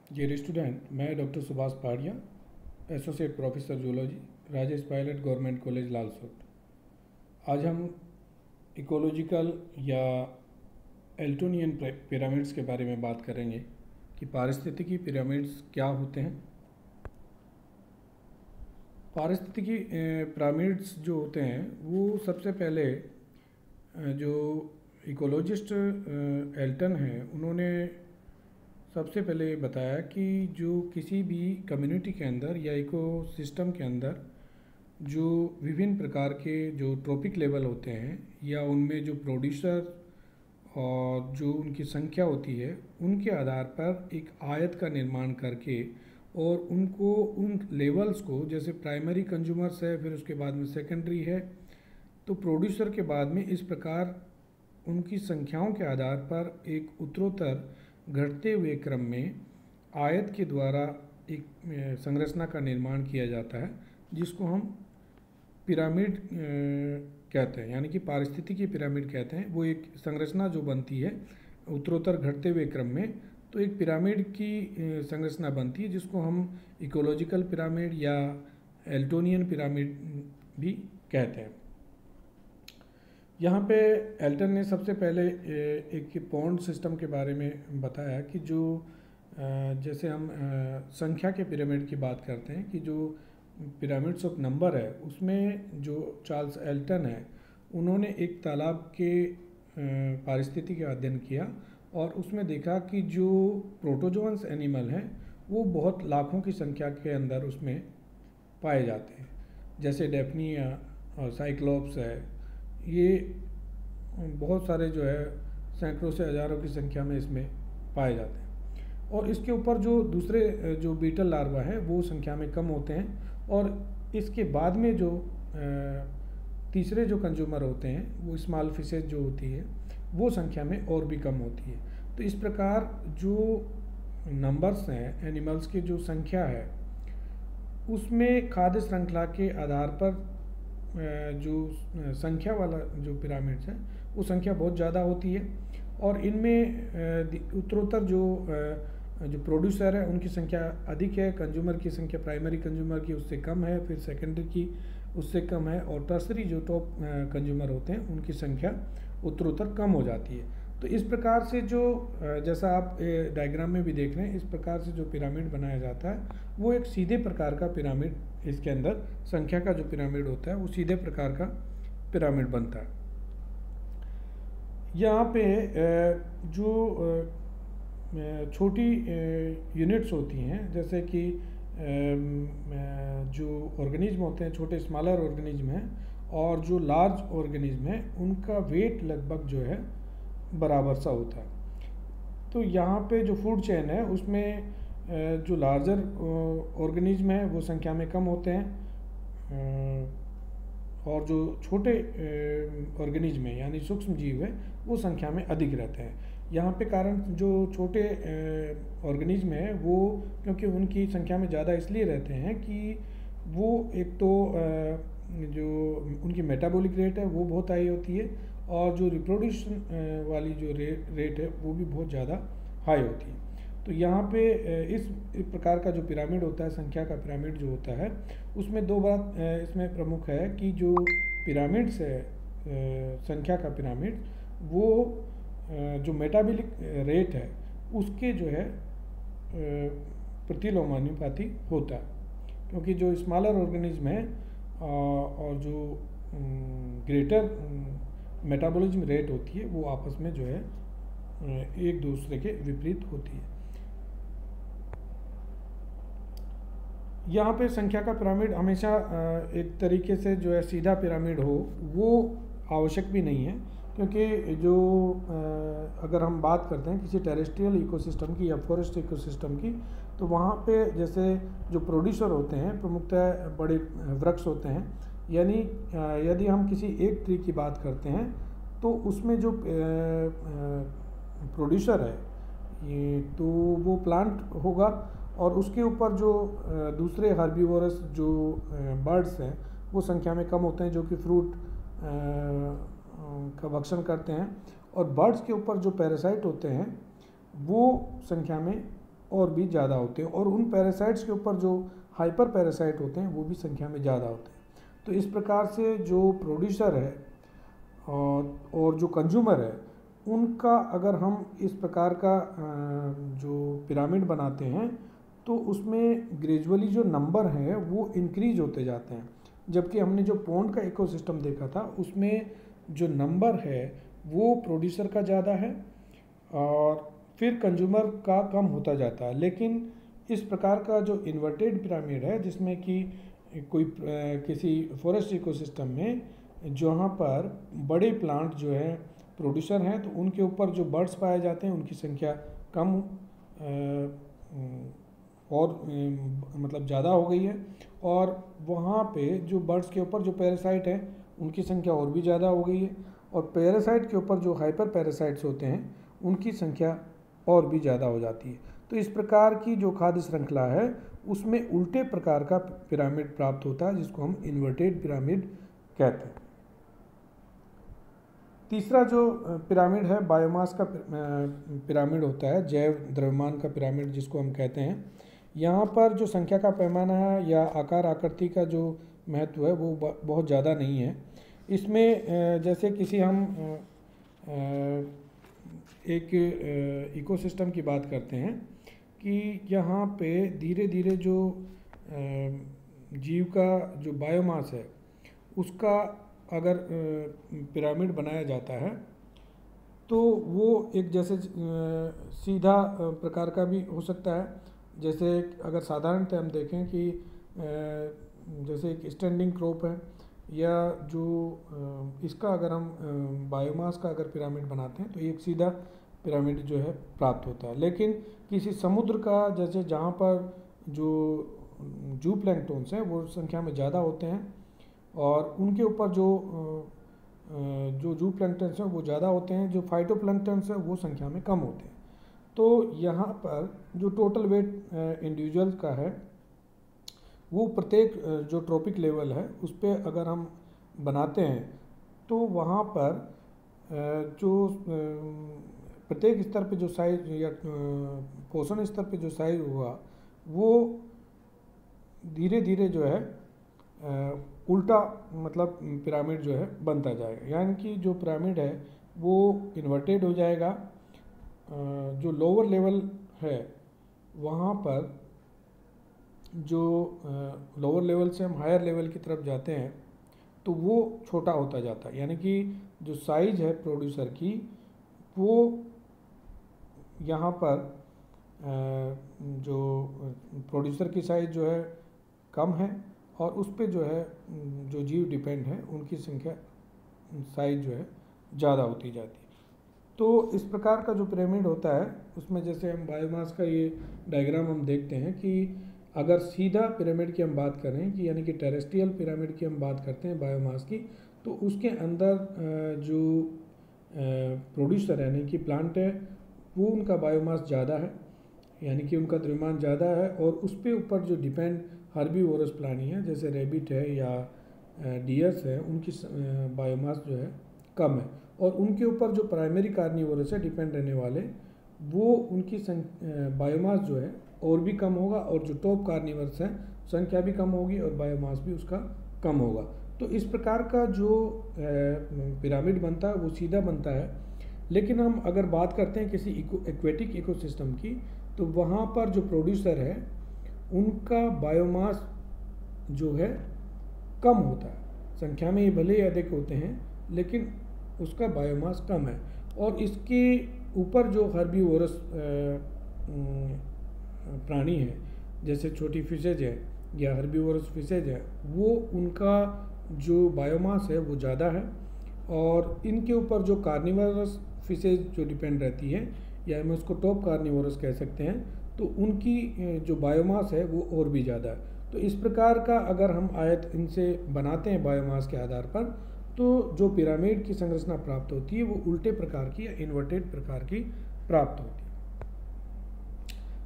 Dear student, मैं doctor Subhash Pahadiya, associate professor zoology, Rajesh Pilot government college Lalsot. आज हम इकोलॉजिकल या एल्टोनियन पिरामिड्स के बारे में बात करेंगे कि पारिस्थितिकी पिरामिड्स क्या होते हैं। पारिस्थितिकी पिरामिड्स जो होते हैं वो सबसे पहले जो इकोलॉजिस्ट एल्टन हैं उन्होंने सबसे पहले ये बताया कि जो किसी भी कम्युनिटी के अंदर या इकोसिस्टम के अंदर जो विभिन्न प्रकार के जो ट्रॉपिक लेवल होते हैं या उनमें जो प्रोड्यूसर और जो उनकी संख्या होती है उनके आधार पर एक आयत का निर्माण करके और उनको उन लेवल्स को, जैसे प्राइमरी कंज्यूमर्स है, फिर उसके बाद में सेकेंडरी है, तो प्रोड्यूसर के बाद में इस प्रकार उनकी संख्याओं के आधार पर एक उत्तरोत्तर घटते हुए क्रम में आयत के द्वारा एक संरचना का निर्माण किया जाता है, जिसको हम पिरामिड कहते हैं, यानी कि पारिस्थितिकी पिरामिड कहते हैं। वो एक संरचना जो बनती है उत्तरोत्तर घटते हुए क्रम में, तो एक पिरामिड की संरचना बनती है जिसको हम इकोलॉजिकल पिरामिड या एल्टोनियन पिरामिड भी कहते हैं। यहाँ पे एल्टन ने सबसे पहले एक पॉन्ड सिस्टम के बारे में बताया कि जो जैसे हम संख्या के पिरामिड की बात करते हैं कि जो पिरामिड्स ऑफ नंबर है, उसमें जो चार्ल्स एल्टन है उन्होंने एक तालाब के पारिस्थितिकी का अध्ययन किया और उसमें देखा कि जो प्रोटोजोअन्स एनिमल हैं वो बहुत लाखों की संख्या के अंदर उसमें पाए जाते हैं, जैसे डेफनिया और साइक्लोप्स है। ये बहुत सारे जो है सैकड़ों से हज़ारों की संख्या में इसमें पाए जाते हैं। और इसके ऊपर जो दूसरे जो बीटल लार्वा हैं वो संख्या में कम होते हैं, और इसके बाद में जो तीसरे जो कंज्यूमर होते हैं वो स्मॉल फिशेज जो होती है वो संख्या में और भी कम होती है। तो इस प्रकार जो नंबर्स हैं एनिमल्स की जो संख्या है उसमें खाद्य श्रृंखला के आधार पर जो संख्या वाला जो पिरामिड्स है वो संख्या बहुत ज़्यादा होती है, और इनमें उत्तरोत्तर जो प्रोड्यूसर है उनकी संख्या अधिक है, कंज्यूमर की संख्या प्राइमरी कंज्यूमर की उससे कम है, फिर सेकेंडरी की उससे कम है, और टर्सरी जो टॉप कंज्यूमर होते हैं उनकी संख्या उत्तरोत्तर कम हो जाती है। तो इस प्रकार से जो जैसा आप डायग्राम में भी देख रहे हैं, इस प्रकार से जो पिरामिड बनाया जाता है वो एक सीधे प्रकार का पिरामिड, इसके अंदर संख्या का जो पिरामिड होता है वो सीधे प्रकार का पिरामिड बनता है। यहाँ पे जो छोटी यूनिट्स होती हैं, जैसे कि जो ऑर्गेनिज्म होते हैं छोटे स्मॉलर ऑर्गेनिज्म हैं और जो लार्ज ऑर्गेनिज्म है उनका वेट लगभग जो है बराबर सा होता है। तो यहाँ पे जो फूड चेन है उसमें जो लार्जर ऑर्गेनिज्म है वो संख्या में कम होते हैं, और जो छोटे ऑर्गेनिज्म है यानी सूक्ष्म जीव है वो संख्या में अधिक रहते हैं। यहाँ पे कारण जो छोटे ऑर्गेनिज्म है वो क्योंकि उनकी संख्या में ज़्यादा इसलिए रहते हैं कि वो एक तो जो उनकी मेटाबॉलिक रेट है वो बहुत हाई होती है, और जो रिप्रोड्यूशन वाली जो रेट है वो भी बहुत ज़्यादा हाई होती है। तो यहाँ पे इस प्रकार का जो पिरामिड होता है, संख्या का पिरामिड जो होता है, उसमें दो बात इसमें प्रमुख है कि जो पिरामिड्स है संख्या का पिरामिड वो जो मेटाबॉलिक रेट है उसके जो है प्रतिलोमानुपाती होता है, क्योंकि जो स्मॉलर ऑर्गेनिज्म है और जो ग्रेटर मेटाबॉलिज्म रेट होती है वो आपस में जो है एक दूसरे के विपरीत होती है। यहाँ पे संख्या का पिरामिड हमेशा एक तरीके से जो है सीधा पिरामिड हो वो आवश्यक भी नहीं है, क्योंकि जो अगर हम बात करते हैं किसी टेरेस्ट्रियल इकोसिस्टम की या फॉरेस्ट इकोसिस्टम की, तो वहाँ पे जैसे जो प्रोड्यूसर होते हैं प्रमुखतः बड़े वृक्ष होते हैं, यानी यदि हम किसी एक ट्री की बात करते हैं तो उसमें जो प्रोड्यूसर है ये तो वो प्लांट होगा, और उसके ऊपर जो दूसरे हर्बीवोरस जो बर्ड्स हैं वो संख्या में कम होते हैं जो कि फ्रूट का भक्षण करते हैं, और बर्ड्स के ऊपर जो पैरासाइट होते हैं वो संख्या में और भी ज़्यादा होते हैं, और उन पैरासाइट्स के ऊपर जो हाइपर पैरासाइट होते हैं वो भी संख्या में ज़्यादा होते हैं। तो इस प्रकार से जो प्रोड्यूसर है और जो कंज्यूमर है, उनका अगर हम इस प्रकार का जो पिरामिड बनाते हैं तो उसमें ग्रेजुअली जो नंबर हैं वो इंक्रीज होते जाते हैं। जबकि हमने जो पॉन्ड का इकोसिस्टम देखा था उसमें जो नंबर है वो प्रोड्यूसर का ज़्यादा है और फिर कंज्यूमर का कम होता जाता है। लेकिन इस प्रकार का जो इन्वर्टेड पिरामिड है, जिसमें कि कोई किसी फॉरेस्ट इकोसिस्टम में जहाँ पर बड़े प्लांट जो है प्रोड्यूसर हैं, तो उनके ऊपर जो बर्ड्स पाए जाते हैं उनकी संख्या कम और मतलब ज़्यादा हो गई है, और वहाँ पे जो बर्ड्स के ऊपर जो पैरासाइट हैं उनकी संख्या और भी ज़्यादा हो गई है, और पैरासाइट के ऊपर जो हाइपर पैरासाइट्स होते हैं उनकी संख्या और भी ज़्यादा हो जाती है। तो इस प्रकार की जो खाद्य श्रृंखला है उसमें उल्टे प्रकार का पिरामिड प्राप्त होता है, जिसको हम इन्वर्टेड पिरामिड कहते हैं। तीसरा जो पिरामिड है बायोमास का पिरामिड होता है, जैव द्रव्यमान का पिरामिड जिसको हम कहते हैं। यहाँ पर जो संख्या का पैमाना है या आकार आकृति का जो महत्व है वो बहुत ज़्यादा नहीं है। इसमें जैसे किसी हम एक इकोसिस्टम की बात करते हैं कि यहाँ पे धीरे धीरे जो जीव का जो बायोमास है उसका अगर पिरामिड बनाया जाता है तो वो एक जैसे सीधा प्रकार का भी हो सकता है। जैसे अगर साधारणतः हम देखें कि जैसे एक स्टैंडिंग क्रॉप है, या जो इसका अगर हम बायोमास का अगर पिरामिड बनाते हैं तो एक सीधा पिरामिड जो है प्राप्त होता है। लेकिन किसी समुद्र का, जैसे जहाँ पर जो जू प्लैंक्टन्स हैं वो संख्या में ज़्यादा होते हैं और उनके ऊपर जो जू प्लैंक्टन्स हैं वो ज़्यादा होते हैं, जो फाइटो प्लैंक्टन्स हैं वो संख्या में कम होते हैं। तो यहाँ पर जो टोटल वेट इंडिविजुअल का है वो प्रत्येक जो ट्रॉपिक लेवल है उस पर अगर हम बनाते हैं तो वहाँ पर जो प्रत्येक स्तर पे जो साइज या पोषण स्तर पे जो साइज होगा वो धीरे धीरे जो है उल्टा मतलब पिरामिड जो है बनता जाएगा, यानी कि जो पिरामिड है वो इन्वर्टेड हो जाएगा। जो लोअर लेवल है वहाँ पर जो लोअर लेवल से हम हायर लेवल की तरफ जाते हैं तो वो छोटा होता जाता है, यानी कि जो साइज है प्रोड्यूसर की वो यहाँ पर जो प्रोड्यूसर की साइज जो है कम है और उस पे जो है जो जीव डिपेंड है उनकी संख्या साइज जो है ज़्यादा होती जाती है। तो इस प्रकार का जो पिरामिड होता है उसमें जैसे हम बायोमास का ये डायग्राम हम देखते हैं कि अगर सीधा पिरामिड की हम बात करें कि यानी कि टेरेस्ट्रियल पिरामिड की हम बात करते हैं बायोमास की, तो उसके अंदर जो प्रोड्यूसर यानी कि प्लांट है वो उनका बायोमास ज़्यादा है, यानी कि उनका द्रव्यमान ज़्यादा है, और उस पे ऊपर जो डिपेंड हर्बीवोरस प्राणी है जैसे रैबिट है या डियर्स है उनकी बायोमास जो है कम है, और उनके ऊपर जो प्राइमरी कार्निवोरस है डिपेंड रहने वाले वो उनकी बायोमास जो है और भी कम होगा, और जो टॉप कार्निवर्स हैं संख्या भी कम होगी और बायोमास भी उसका कम होगा। तो इस प्रकार का जो पिरामिड बनता है वो सीधा बनता है। लेकिन हम अगर बात करते हैं किसी एक्वेटिक इकोसिस्टम की तो वहाँ पर जो प्रोड्यूसर है उनका बायोमास जो है कम होता है, संख्या में ये भले ही अधिक होते हैं लेकिन उसका बायोमास कम है, और इसके ऊपर जो हर्बीवोरस प्राणी है जैसे छोटी फिशेज है या हर्बीवोरस फिशेज है वो उनका जो बायोमास है वो ज़्यादा है, और इनके ऊपर जो कार्निवोरस फिशेज जो डिपेंड रहती है या हम उसको टॉप कार्निवोरस कह सकते हैं, तो उनकी जो बायोमास है वो और भी ज़्यादा है। तो इस प्रकार का अगर हम आयत इनसे बनाते हैं बायोमास के आधार पर तो जो पिरामिड की संरचना प्राप्त होती है वो उल्टे प्रकार की या इन्वर्टेड प्रकार की प्राप्त होती है।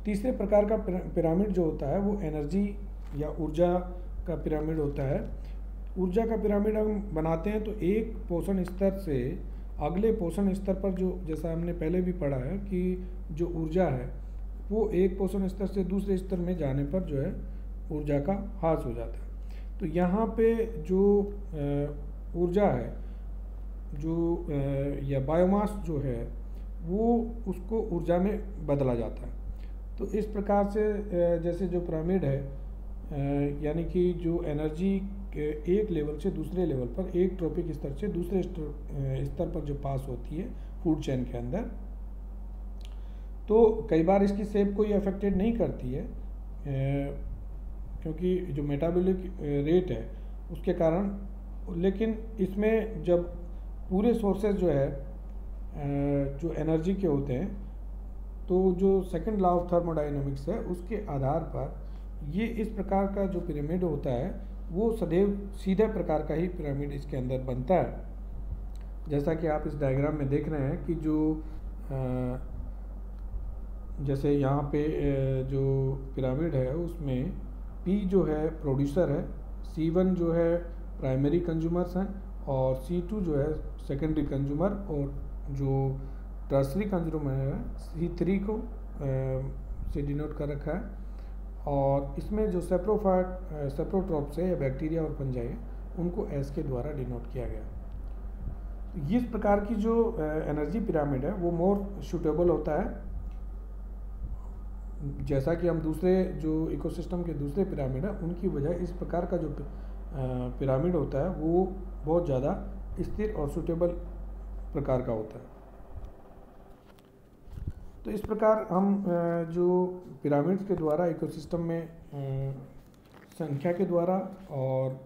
तीसरे प्रकार का पिरामिड जो होता है वो एनर्जी या ऊर्जा का पिरामिड होता है। ऊर्जा का पिरामिड हम बनाते हैं तो एक पोषण स्तर से अगले पोषण स्तर पर जो, जैसा हमने पहले भी पढ़ा है कि जो ऊर्जा है वो एक पोषण स्तर से दूसरे स्तर में जाने पर जो है ऊर्जा का ह्रास हो जाता है। तो यहाँ पे जो ऊर्जा है, जो या बायोमास जो है, वो उसको ऊर्जा में बदला जाता है। तो इस प्रकार से जैसे जो पिरामिड है, यानी कि जो एनर्जी एक लेवल से दूसरे लेवल पर, एक ट्रॉपिक स्तर से दूसरे स्तर पर जो पास होती है फूड चेन के अंदर, तो कई बार इसकी शेप कोई अफेक्टेड नहीं करती है, क्योंकि जो मेटाबॉलिक रेट है उसके कारण। लेकिन इसमें जब पूरे सोर्सेज जो है जो एनर्जी के होते हैं, तो जो सेकंड लॉ ऑफ थर्मोडायनामिक्स है उसके आधार पर ये इस प्रकार का जो पिरामिड होता है वो सदैव सीधे प्रकार का ही पिरामिड इसके अंदर बनता है। जैसा कि आप इस डायग्राम में देख रहे हैं कि जो जैसे यहाँ पे जो पिरामिड है उसमें P जो है प्रोड्यूसर है, C1 जो है प्राइमरी कंज्यूमर्स हैं, और C2 जो है सेकेंडरी कंज्यूमर, और जो टर्सरी कंज्यूमर है C3 को से डिनोट कर रखा है। और इसमें जो सेप्रोट्रॉप्स है या बैक्टीरिया और फंजाई है उनको S के द्वारा डिनोट किया गया। इस प्रकार की जो एनर्जी पिरामिड है वो मोर सूटेबल होता है, जैसा कि हम दूसरे जो इकोसिस्टम के दूसरे पिरामिड है उनकी वजह इस प्रकार का जो पिरामिड होता है वो बहुत ज़्यादा स्थिर और सूटेबल प्रकार का होता है। तो इस प्रकार हम जो पिरामिड्स के द्वारा इकोसिस्टम में संख्या के द्वारा और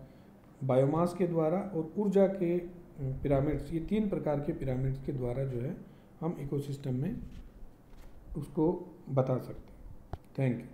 बायोमास के द्वारा और ऊर्जा के पिरामिड्स, ये 3 प्रकार के पिरामिड्स के द्वारा जो है हम इकोसिस्टम में उसको बता सकते हैं। Thank you.